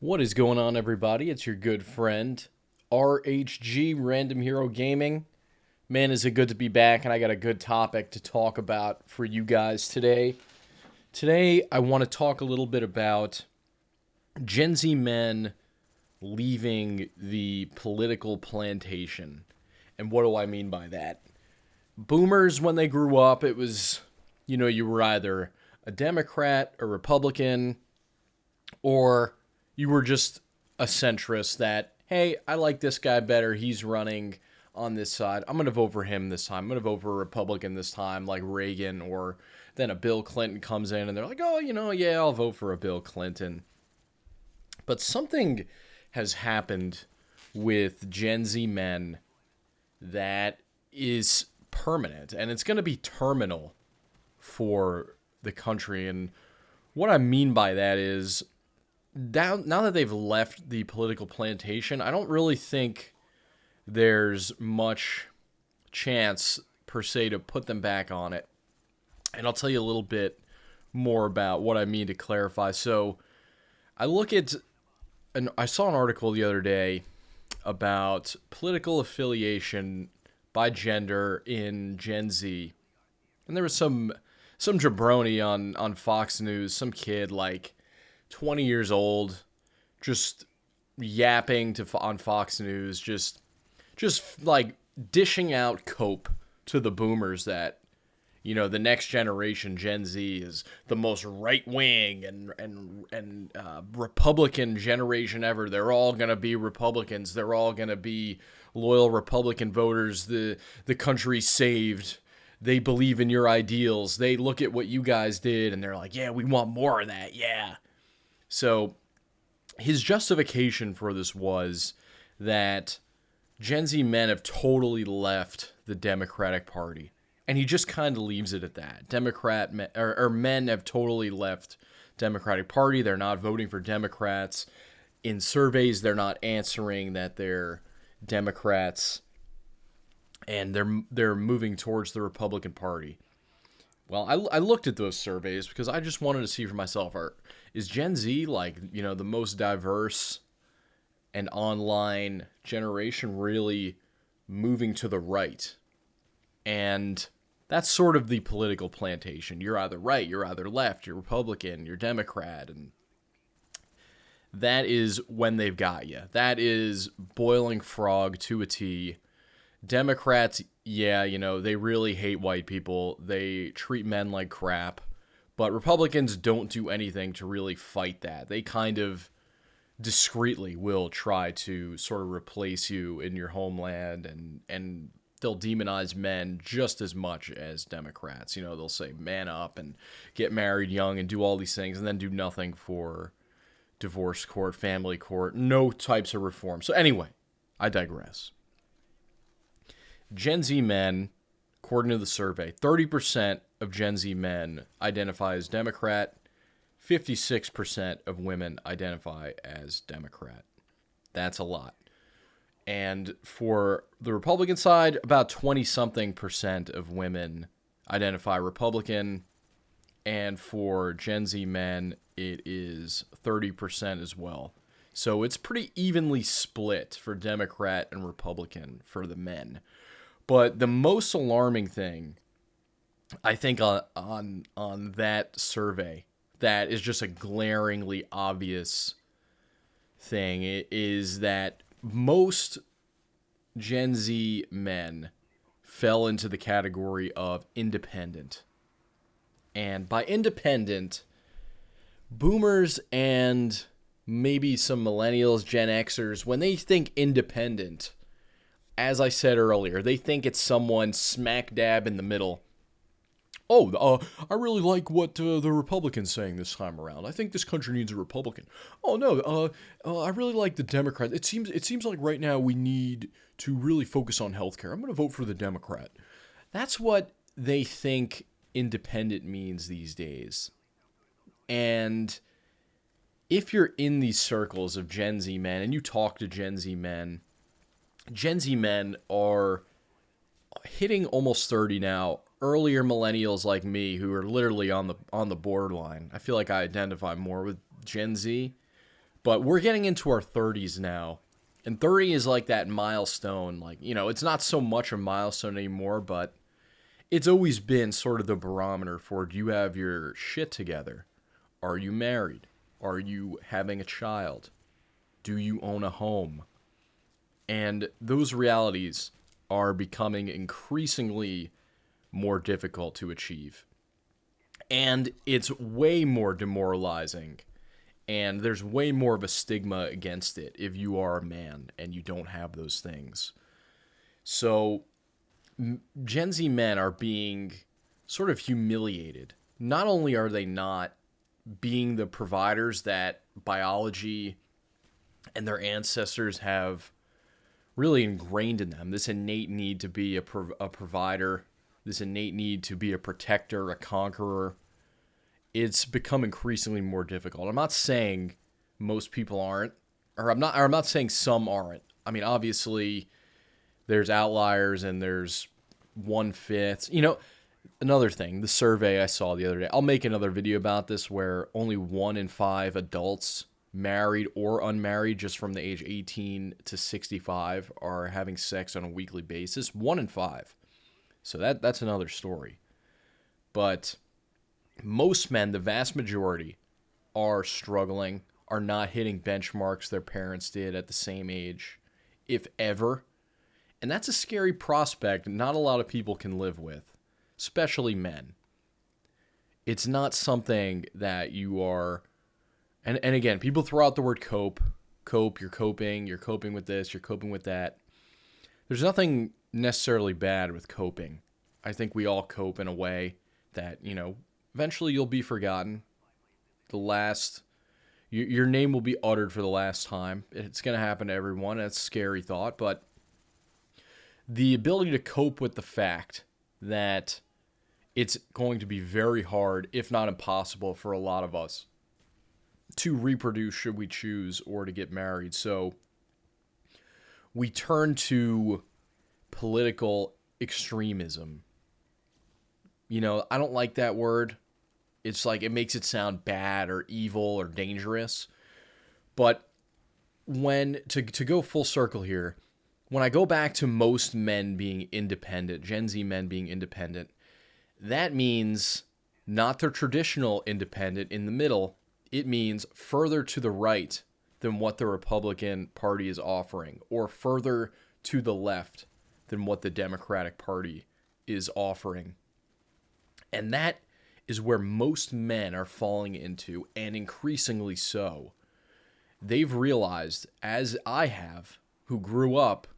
What is going on, everybody? It's your good friend, RHG, Random Hero Gaming. Man, is it good to be back, and I got a good topic to talk about for you guys today. Today, I want to talk a little bit about Gen Z men leaving the political plantation. And what do I mean by that? Boomers, when they grew up, it was, you were either a Democrat, a Republican, or you were just a centrist that, hey, I like this guy better. He's running on this side. I'm going to vote for him this time. I'm going to vote for a Republican this time, like Reagan, or then a Bill Clinton comes in and they're like, oh, yeah, I'll vote for a Bill Clinton. But something has happened with Gen Z men that is permanent, and it's going to be terminal for the country. And what I mean by that is, now that they've left the political plantation, I don't really think there's much chance, per se, to put them back on it. And I'll tell you a little bit more about what I mean to clarify. So I I saw an article the other day about political affiliation by gender in Gen Z. And there was some jabroni on Fox News, some kid like 20 years old, just yapping on Fox News, just like dishing out cope to the boomers that, the next generation, Gen Z, is the most right wing and Republican generation ever. They're all gonna be Republicans. They're all gonna be loyal Republican voters. The country's saved. They believe in your ideals. They look at what you guys did and they're like, yeah, we want more of that. Yeah. So his justification for this was that Gen Z men have totally left the Democratic Party. And he just kind of leaves it at that. Men have totally left Democratic Party. They're not voting for Democrats. In surveys, they're not answering that they're Democrats. And they're moving towards the Republican Party. Well, I looked at those surveys because I just wanted to see for myself, is Gen Z the most diverse and online generation really moving to the right? And that's sort of the political plantation. You're either right, you're either left, you're Republican, you're Democrat, and that is when they've got you. That is boiling frog to a T. Democrats, yeah, they really hate white people. They treat men like crap. But Republicans don't do anything to really fight that. They kind of discreetly will try to sort of replace you in your homeland, and they'll demonize men just as much as Democrats. They'll say man up and get married young and do all these things and then do nothing for divorce court, family court, no types of reform. So anyway, I digress. Gen Z men, according to the survey, 30% of Gen Z men identify as Democrat, 56% of women identify as Democrat. That's a lot. And for the Republican side, about 20-something% of women identify Republican. And for Gen Z men, it is 30% as well. So it's pretty evenly split for Democrat and Republican for the men. But the most alarming thing, I think, on that survey, that is just a glaringly obvious thing, is that most Gen Z men fell into the category of independent. And by independent, boomers and maybe some millennials, Gen Xers, when they think independent, as I said earlier, they think it's someone smack dab in the middle. Oh, I really like what the Republicans saying this time around. I think this country needs a Republican. Oh no, I really like the Democrats. It seems like right now we need to really focus on healthcare. I'm going to vote for the Democrat. That's what they think independent means these days. And if you're in these circles of Gen Z men and you talk to Gen Z men are hitting almost 30 now. Earlier millennials like me who are literally on the borderline. I feel like I identify more with Gen Z, But we're getting into our 30s now. And 30 is like that milestone. Like, it's not so much a milestone anymore, but it's always been sort of the barometer for, do you have your shit together? Are you married? Are you having a child? Do you own a home? And those realities are becoming increasingly more difficult to achieve. And it's way more demoralizing. And there's way more of a stigma against it if you are a man and you don't have those things. So Gen Z men are being sort of humiliated. Not only are they not being the providers that biology and their ancestors have really ingrained in them, this innate need to be a provider, this innate need to be a protector, a conqueror, it's become increasingly more difficult. I'm not saying most people aren't, or I'm not saying some aren't. I mean, obviously, there's outliers and there's 1/5. Another thing, the survey I saw the other day, I'll make another video about this, where only 1 in 5 adults, married or unmarried, just from the age 18 to 65, are having sex on a weekly basis. 1 in 5. So that's another story. But most men, the vast majority, are struggling, are not hitting benchmarks their parents did at the same age, if ever. And that's a scary prospect not a lot of people can live with, especially men. It's not something that you are... And again, people throw out the word cope. Cope, you're coping with this, you're coping with that. There's nothing necessarily bad with coping. I think we all cope in a way that, eventually you'll be forgotten. Your name will be uttered for the last time. It's going to happen to everyone. That's a scary thought, but the ability to cope with the fact that it's going to be very hard, if not impossible, for a lot of us to reproduce should we choose, or to get married. So we turn to political extremism. I don't like that word. It's like, it makes it sound bad or evil or dangerous. But when, to go full circle here, when I go back to most men being independent, Gen Z men being independent, that means not the traditional independent in the middle. It means further to the right than what the Republican Party is offering, or further to the left than what the Democratic Party is offering. And that is where most men are falling into, and increasingly so. They've realized, as I have, who grew up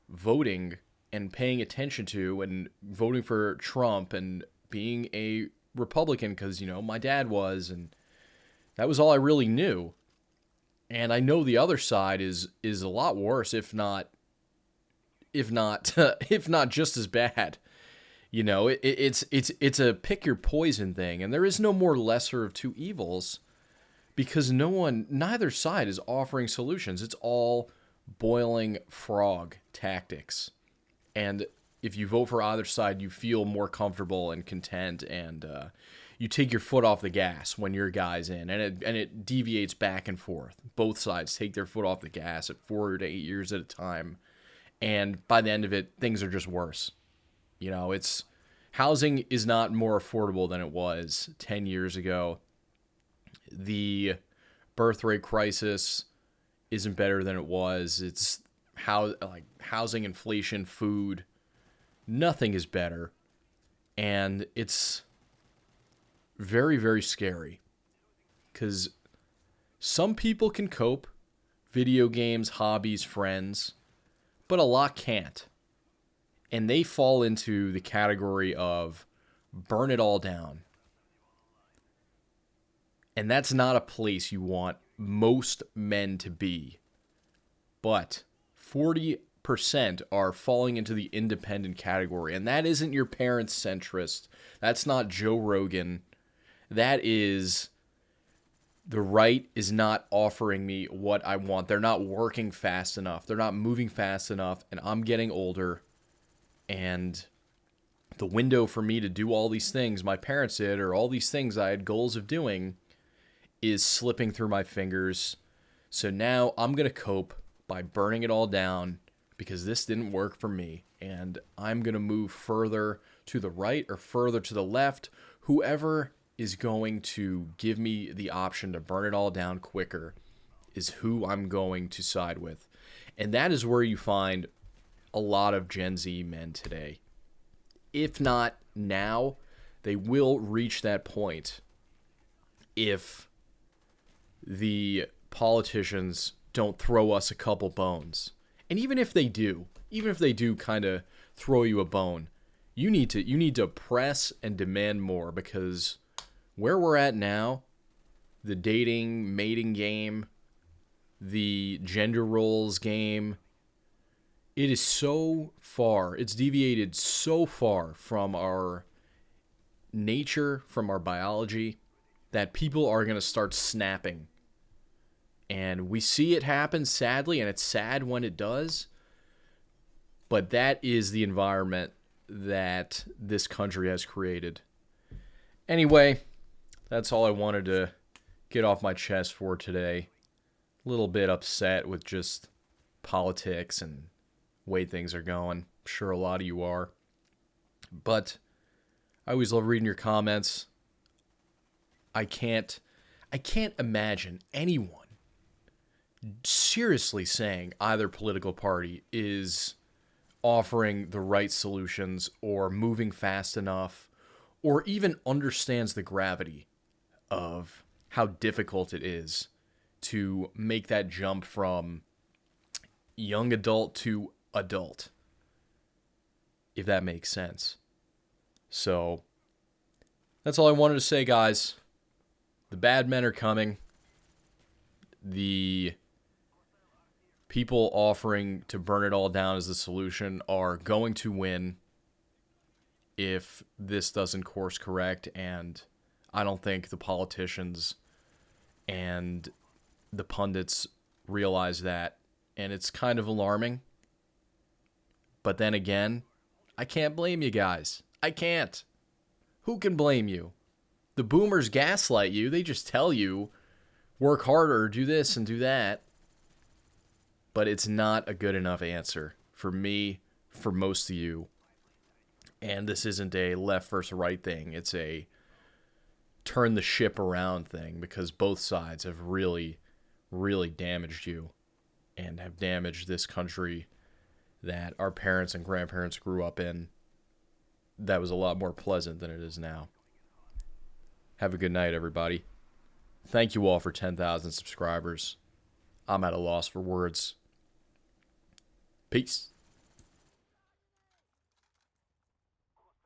voting and paying attention to and voting for Trump and being a Republican because, my dad was, and that was all I really knew. And I know the other side is a lot worse, if not just as bad. It's a pick your poison thing, and there is no more lesser of two evils, because neither side is offering solutions. It's all boiling frog tactics. And if you vote for either side, you feel more comfortable and content, and you take your foot off the gas when your guy's in, and it deviates back and forth. Both sides take their foot off the gas at 4 to 8 years at a time, and by the end of it, things are just worse. It's housing is not more affordable than it was 10 years ago. The birth rate crisis isn't better than it was. It's housing inflation, food, nothing is better. And it's very, very scary, because some people can cope, video games, hobbies, friends, but a lot can't. And they fall into the category of burn it all down. And that's not a place you want most men to be. But 40% are falling into the independent category. And that isn't your parents' centrist. That's not Joe Rogan. That is, the right is not offering me what I want. They're not working fast enough. They're not moving fast enough. And I'm getting older. And the window for me to do all these things my parents did, or all these things I had goals of doing, is slipping through my fingers. So now I'm going to cope by burning it all down because this didn't work for me. And I'm going to move further to the right or further to the left. Whoever is going to give me the option to burn it all down quicker is who I'm going to side with. And that is where you find a lot of Gen Z men today. If not now, they will reach that point if the politicians don't throw us a couple bones. And even if they do kind of throw you a bone, you need to press and demand more, because where we're at now, the dating, mating game, the gender roles game, it is so far, it's deviated so far from our nature, from our biology, that people are going to start snapping. And we see it happen, sadly, and it's sad when it does. But that is the environment that this country has created. Anyway, that's all I wanted to get off my chest for today. A little bit upset with just politics and way things are going. I'm sure a lot of you are. But I always love reading your comments. I can't imagine anyone seriously saying either political party is offering the right solutions or moving fast enough or even understands the gravity of how difficult it is to make that jump from young adult to adult, if that makes sense. So that's all I wanted to say, guys. The bad men are coming. The people offering to burn it all down as the solution are going to win if this doesn't course correct, and I don't think the politicians and the pundits realize that, and it's kind of alarming. But then again, I can't blame you guys. I can't. Who can blame you? The boomers gaslight you. They just tell you, work harder, do this and do that. But it's not a good enough answer for me, for most of you. And this isn't a left versus right thing. It's a turn the ship around thing, because both sides have really, really damaged you and have damaged this country that our parents and grandparents grew up in. That was a lot more pleasant than it is now. Have a good night, everybody. Thank you all for 10,000 subscribers. I'm at a loss for words. Peace.